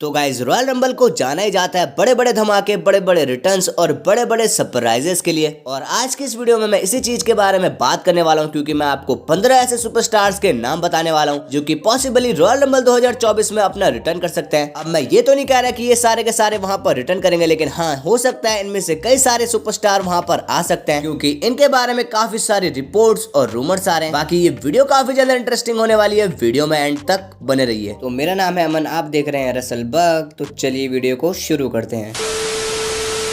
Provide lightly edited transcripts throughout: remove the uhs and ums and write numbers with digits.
तो guys royal rumble को जाना ही जाता है बड़े बड़े धमाके, बड़े बड़े रिटर्न्स और बड़े बड़े सरप्राइजेस के लिए। और आज की इस वीडियो में मैं इसी चीज के बारे में बात करने वाला हूं, क्योंकि मैं आपको 15 ऐसे सुपरस्टार्स के नाम बताने वाला हूं जो कि पॉसिबली रॉयल रंबल 2024 में अपना रिटर्न कर सकते हैं। अब मैं ये तो नहीं कह रहा कि ये सारे के सारे वहां पर रिटर्न करेंगे, लेकिन हाँ, हो सकता है इनमें से कई सारे सुपरस्टार वहां पर आ सकते हैं, क्योंकि इनके बारे में काफी सारी रिपोर्ट्स और रूमर्स आ रहे हैं। बाकी ये वीडियो काफी ज्यादा इंटरेस्टिंग होने वाली है, वीडियो में एंड तक बने रहिए। तो मेरा नाम है अमन, आप देख रहे हैं रसल बग। तो चलिए वीडियो को शुरू करते हैं।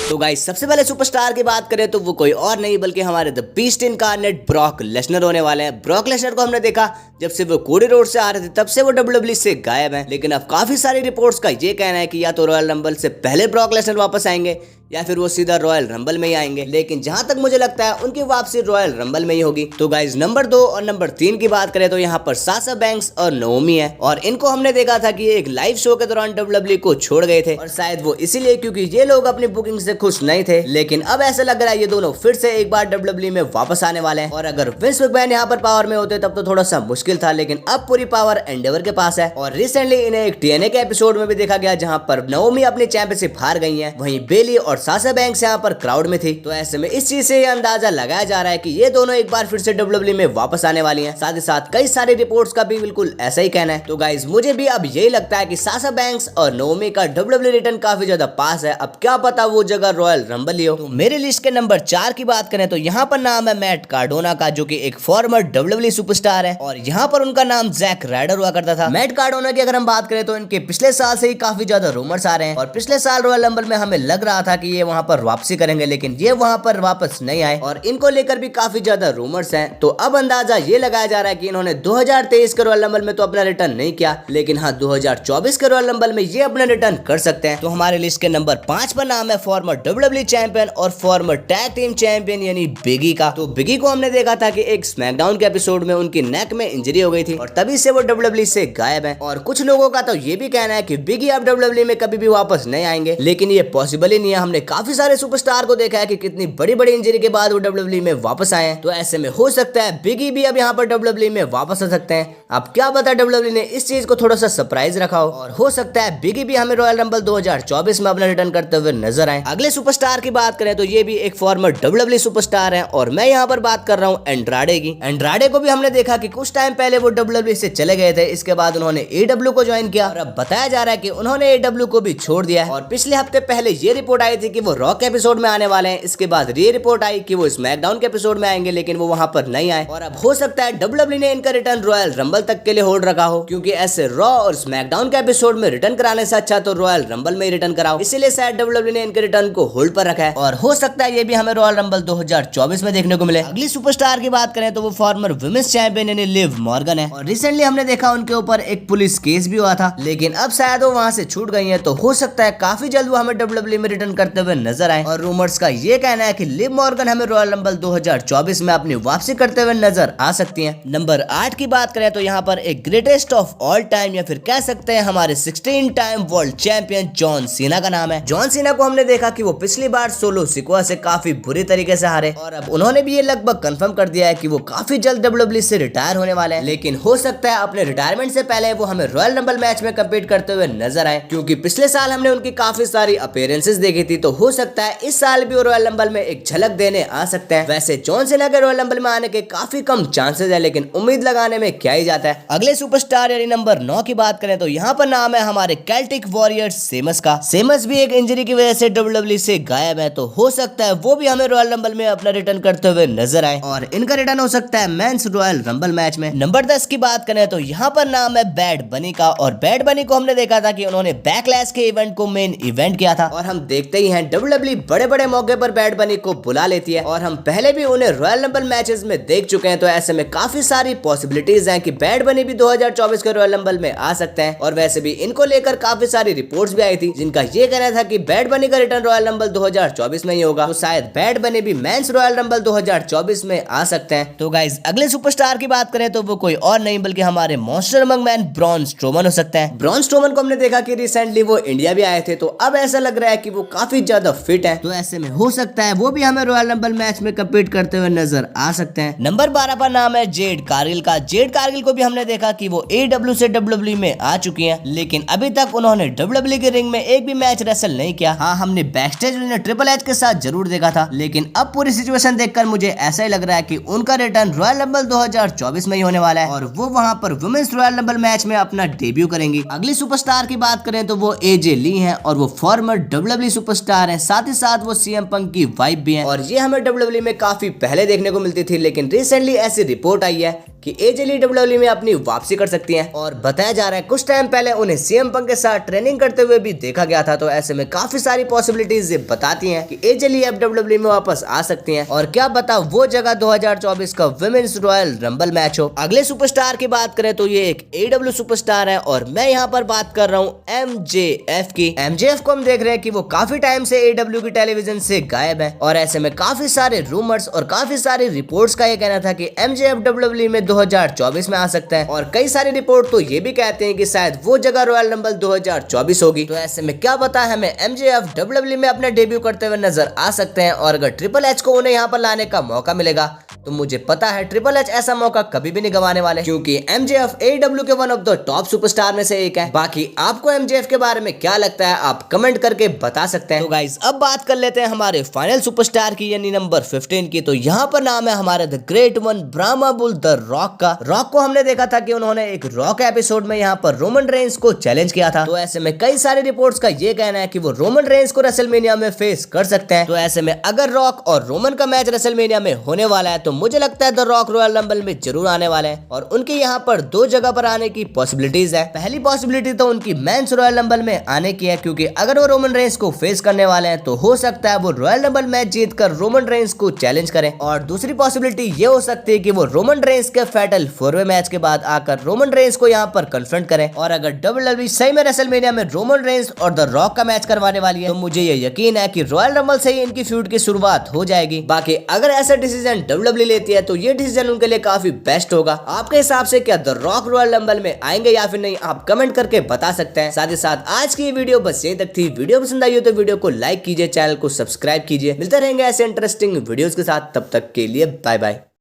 तो गाइस, सबसे पहले सुपरस्टार की बात करें तो वो कोई और नहीं बल्कि हमारे the beast incarnate Brock Lesnar होने वाले हैं। ब्रॉक लेसनर को हमने देखा जब से वो कोडी रोड से आ रहे थे, तब से वो डब्ल्यूडब्ल्यूई से गायब हैं। लेकिन अब काफी सारी रिपोर्ट्स का ये कहना है कि या तो रॉयल रंबल से पहले ब्रॉक लेसनर वापस आएंगे या फिर वो सीधा रॉयल रंबल में ही आएंगे। लेकिन जहां तक मुझे लगता है उनकी वापसी रॉयल रंबल में ही होगी। तो गाइस, नंबर 2 और नंबर 3 की बात करें तो यहाँ पर साशा बैंक्स और नाओमी है। और इनको हमने देखा था कि एक लाइव शो के दौरान डब्ल्यूडब्ल्यूई को छोड़ गए थे, और शायद वो इसीलिए क्योंकि ये लोग अपनी बुकिंग से खुश नहीं थे। लेकिन अब ऐसा लग रहा है ये दोनों फिर से एक बार डब्ल्यूडब्ल्यूई में वापस आने वाले हैं। और अगर विंस मैकमैन यहाँ पर पावर में होते तब तो थोड़ा सा मुश्किल था, लेकिन अब पूरी पावर एंडेवर के पास है। और रिसेंटली इन्हें एक TNA के एपिसोड में भी देखा गया जहां पर नाओमी अपनी चैंपियनशिप हार गई है, वहीं बेली और साशा बैंक्स यहाँ पर क्राउड में थी। तो ऐसे में इस चीज से ये अंदाजा लगाया जा रहा है कि ये दोनों एक बार फिर से डब्ल्यूडब्ल्यूई में वापस आने वाली हैं। साथ ही साथ कई सारी रिपोर्ट्स का भी बिल्कुल ऐसा ही कहना है। तो गाइज, मुझे भी अब यही लगता है कि साशा बैंक्स और नाओमी का डब्ल्यूडब्ल्यूई रिटर्न काफी ज्यादा पास है। अब क्या पता वो जगह रॉयल रंबल ही हो। तो मेरी लिस्ट के नंबर 4 की बात करें तो यहाँ पर नाम है मैट कार्डोना का, जो कि एक फॉर्मर डब्ल्यूडब्ल्यूई सुपरस्टार है। और यहाँ पर उनका नाम जैक राइडर हुआ करता था। मैट कार्डोना की अगर हम बात करें तो इनके पिछले साल से ही काफी ज्यादा रूमर्स आ रहे हैं, और पिछले साल रॉयल रंबल में हमें लग रहा था कि ये वहां पर वापसी करेंगे, लेकिन ये वहां पर वापस नहीं आए। और इनको लेकर भी काफी ज्यादा रूमर्स हैं। तो अब अंदाजा ये लगाया जा रहा है कि इन्होंने 2023 के रॉयल रंबल में तो अपना रिटर्न नहीं किया, लेकिन हाँ, 2024 के रॉयल रंबल में ये अपना रिटर्न कर सकते हैं। तो हमारे लिस्ट के नंबर 5 पर नाम है फॉर्मर डब्ल्यूडब्ल्यूई चैंपियन और फॉर्मर टैग टीम चैंपियन यानी बिगी का। तो बिगी को हमने देखा था कि एक स्मैकडाउन के एपिसोड में उनकी नेक में इंजरी हो गई थी, और तभी से वो डब्ल्यूडब्ल्यूई से गायब है। और कुछ लोगों का तो ये भी कहना है कि बिगी अब डब्ल्यूडब्ल्यूई में कभी भी वापस नहीं आएंगे, लेकिन ये पॉसिबल ही नहीं है। हमने काफी सारे सुपरस्टार को देखा है कि कितनी बड़ी बड़ी इंजरी के बाद वो डब्ल्यूडब्ल्यूई में वापस आए हैं। तो ऐसे में हो सकता है बिगी भी अब यहाँ पर डब्ल्यूडब्ल्यूई में वापस आ सकते हैं। अब क्या पता डब्ल्यूडब्ल्यूई ने इस चीज को थोड़ा सा सरप्राइज रखा हो, और हो सकता है बिगी भी हमें रॉयल रंबल 2024 में अपना रिटर्न करते हुए नजर आए। अगले सुपरस्टार की बात करें तो ये भी एक फॉर्मर डब्ल्यूडब्ल्यूई सुपरस्टार है, और मैं यहाँ पर बात कर रहा हूँ एंड्राडे की। एंड्राडे को भी हमने देखा कि कुछ टाइम पहले वो डब्ल्यूडब्ल्यूई से चले गए थे, इसके बाद उन्होंने AEW को ज्वाइन किया, और अब बताया जा रहा है कि उन्होंने AEW को भी छोड़ दिया है। और पिछले हफ्ते पहले ये रिपोर्ट आई थी कि वो रॉ के एपिसोड में आने वाले हैं। इसके बाद ये रिपोर्ट आई कि वो स्मैकडाउन के एपिसोड में आएंगे, लेकिन वो वहां पर नहीं आए। और अब हो सकता है डब्ल्यूडब्ल्यूई ने इनका रिटर्न रॉयल रंबल तक के लिए होल्ड रखा हो, क्योंकि ऐसे रॉ और स्मैकडाउन के एपिसोड में रिटर्न कराने से अच्छा तो रॉयल रंबल में ही रिटर्न कराओ। इसीलिए शायद डब्ल्यूडब्ल्यूई ने इनके रिटर्न को होल्ड पर रखा है, और हो सकता है ये भी हमें रॉयल रंबल 2024 में देखने को मिले। अगली सुपरस्टार की बात करें तो वो फॉर्मर वुमेन्स चैंपियन यानी लिव मॉर्गन है, और रिसेंटली हमने देखा उनके ऊपर एक पुलिस केस भी हुआ था, लेकिन अब शायद वो वहां से छूट गई है। तो हो सकता है काफी जल्द वो हमें डब्ल्यूडब्ल्यूई में रिटर्न करते हुए नजर आए। और रूमर्स का ये कहना है कि लिव मॉर्गन हमें रॉयल रंबल 2024 में अपनी वापसी करते हुए नजर आ सकती हैं। नंबर 8 की बात करें तो यहाँ पर एक ग्रेटेस्ट ऑफ ऑल टाइम या फिर कह सकते हैं हमारे 16 time world champion John Cena का नाम है। जॉन सीना को हमने देखा कि वो पिछली बार सोलो सिकोआ से काफी बुरी तरीके से हारे, और अब उन्होंने भी ये लगभग कंफर्म कर दिया है कि वो काफी जल्द डब्ल्यूडब्ल्यूई से रिटायर होने वाले हैं। लेकिन हो सकता है अपने रिटायरमेंट से पहले वो हमें रॉयल रंबल मैच में कम्पीट करते हुए नजर आए, क्योंकि पिछले साल हमने उनकी काफी सारी अपीयरेंसेस देखी थी। तो हो सकता है इस साल भी वो रॉयल रंबल में एक झलक देने आ सकते हैं। वैसे जॉन सीना के रॉयल रंबल में आने के काफी कम चांसेस है, लेकिन उम्मीद लगाने में क्या ही जाता है। अगले सुपरस्टार यानी नंबर 9 की बात करें तो यहाँ पर नाम है हमारे कैल्टिक वॉरियर्स सेमस का। सेमस भी एक इंजरी की वजह से डब्ल्यूडब्ल्यूई से गायब है, तो हो सकता है वो भी हमें रॉयल रंबल में अपना रिटर्न करते हुए नजर आए, और इनका रिटर्न हो सकता है मेंस रॉयल रंबल मैच में। नंबर 10 की बात करें तो यहाँ पर नाम है बैड बनी का, और बैड बनी को हमने देखा था कि उन्होंने बैकलैश के इवेंट को मेन इवेंट किया था, और हम देखते ही हैं डब्ल्यूडब्ल्यूई बड़े बड़े मौके पर बैड बनी को बुला लेती है, और हम पहले भी उन्हें रॉयल रंबल मैचेस में देख चुके हैं। तो ऐसे में काफी सारी पॉसिबिलिटीज हैं कि बैड बनी भी 2024 के रॉयल रंबल में आ सकते हैं। और वैसे भी इनको लेकर काफी सारी रिपोर्ट्स भी आई थी, जिनका ये कहना था कि बैड बनी का रिटर्न रॉयल रंबल 2024 में ही होगा। तो शायद बैड बनी भी मेंस रॉयल रंबल 2024 में आ सकते हैं। तो गाइज, अगले सुपरस्टार की बात करें तो वो कोई और नहीं बल्कि हमारे monster among man Braun Strowman हो सकते हैं। ब्रॉन स्ट्रोमन को हमने देखा कि रिसेंटली वो इंडिया भी आए थे, तो अब ऐसा लग रहा है कि वो काफी ज्यादा फिट है, तो ऐसे में हो सकता है वो भी हमें रॉयल रंबल मैच में कम्पीट करते हुए नजर आ सकते हैं। नंबर 12 पर नाम है जेड कारगिल का। जेड कारगिल को भी हमने देखा कि वो AEW से WWE में आ चुकी हैं, लेकिन अभी तक उन्होंने WWE के रिंग में एक भी मैच रेसल नहीं किया। हाँ, हमने बैकस्टेज उन्हें ट्रिपल एच के साथ जरूर देखा था, लेकिन अब पूरी सिचुएशन देखकर मुझे ऐसा ही लग रहा है कि उनका रिटर्न रॉयल रंबल 2024 में ही होने वाला है और वो वहां पर वुमेन्स रॉयल रंबल मैच में अपना डेब्यू करेंगी। अगली सुपरस्टार की बात करें तो वो AJ ली हैं और वो फॉर्मर WWE सुपरस्टार हैं, साथ ही साथ वो CM पंक की वाइफ भी हैं और ये हमें WWE में काफी पहले देखने को मिलती थी, लेकिन रिसेंटली ऐसी रिपोर्ट आई है कि AJ ली WWE में अपनी वापसी कर सकती हैं और बताया जा रहा है कुछ टाइम पहले उन्हें CM पंक के साथ ट्रेनिंग करते हुए भी देखा गया था। तो ऐसे में काफी सारी पॉसिबिलिटीज ये बताती हैं कि AJ ली अब WWE में वापस आ सकती हैं और क्या पता वो जगह 2024 का वुमेन्स रॉयल रंबल मैच हो। अगले सुपरस्टार की बात करें तो ये एक AEW सुपरस्टार है और मैं यहाँ पर बात कर रहा हूँ MJF की। MJF को हम देख रहे हैं कि वो काफी टाइम से AEW की टेलीविजन से गायब है और ऐसे में काफी सारे रूमर्स और काफी सारी रिपोर्ट्स का ये कहना था कि MJF WWE में 2024 में आ सकता है और कई सारी रिपोर्ट तो ये भी कहते हैं कि शायद वो जगह रॉयल रंबल 2024 होगी। तो ऐसे में क्या पता है हमें MJF WWE में अपना डेब्यू करते हुए नजर आ सकते हैं और अगर ट्रिपल एच को उन्हें यहाँ पर लाने का मौका मिलेगा तो मुझे पता है ट्रिपल एच ऐसा मौका कभी भी नहीं गंवाने वाले, क्योंकि MJF AEW के one of the top superstar में से एक है। बाकी आपको MJF के बारे में क्या लगता है आप कमेंट करके बता सकते हैं। तो गाइस अब बात कर लेते हैं हमारे फाइनल सुपरस्टार की, यानी नंबर 15 की। तो यहाँ पर नाम है हमारे the great one Brahma bull the rock का। रॉक को हमने देखा था कि उन्होंने एक रॉक एपिसोड में यहाँ पर रोमन रेंस को चैलेंज किया था। तो ऐसे में कई सारी रिपोर्ट्स का ये कहना है कि वो रोमन रेंस को रेसलमेनिया में फेस कर सकते हैं। तो ऐसे में अगर रॉक और रोमन का मैच रेसलमेनिया में होने वाला है तो मुझे लगता है द रॉक रॉयल रंबल में जरूर आने वाले हैं और उनके यहाँ पर दो जगह पर आने की पॉसिबिलिटीज है। पहली पॉसिबिलिटी तो उनकी मेंस रॉयल रंबल में आने की है, क्योंकि अगर वो रोमन रेंस को फेस करने वाले हैं तो हो सकता है वो रॉयल रंबल मैच जीतकर रोमन रेंस को चैलेंज करें। और दूसरी पॉसिबिलिटी ये हो सकती है कि वो रोमन रेंस के फैटल 4-वे मैच के बाद आकर रोमन रेंस को यहाँ पर कन्फ्रंट करें। और अगर WWE सही में रेसलमेनिया में रोमन रेंस और द रॉक का मैच करवाने वाली है तो मुझे ये यकीन है कि रॉयल रंबल से ही इनकी फ्यूड की शुरुआत हो जाएगी। बाकी अगर ऐसा डिसीजन WWE लेती है तो ये डिसीजन उनके लिए काफी बेस्ट होगा। आपके हिसाब से क्या द रॉक रॉयल रंबल में आएंगे या फिर नहीं, आप कमेंट करके बता सकते हैं। साथ ही साथ आज की वीडियो बस यहीं तक थी। वीडियो पसंद आई हो तो वीडियो को लाइक कीजिए, चैनल को सब्सक्राइब कीजिए। मिलते रहेंगे ऐसे इंटरेस्टिंग वीडियोस के साथ, तब तक के लिए बाय बाय।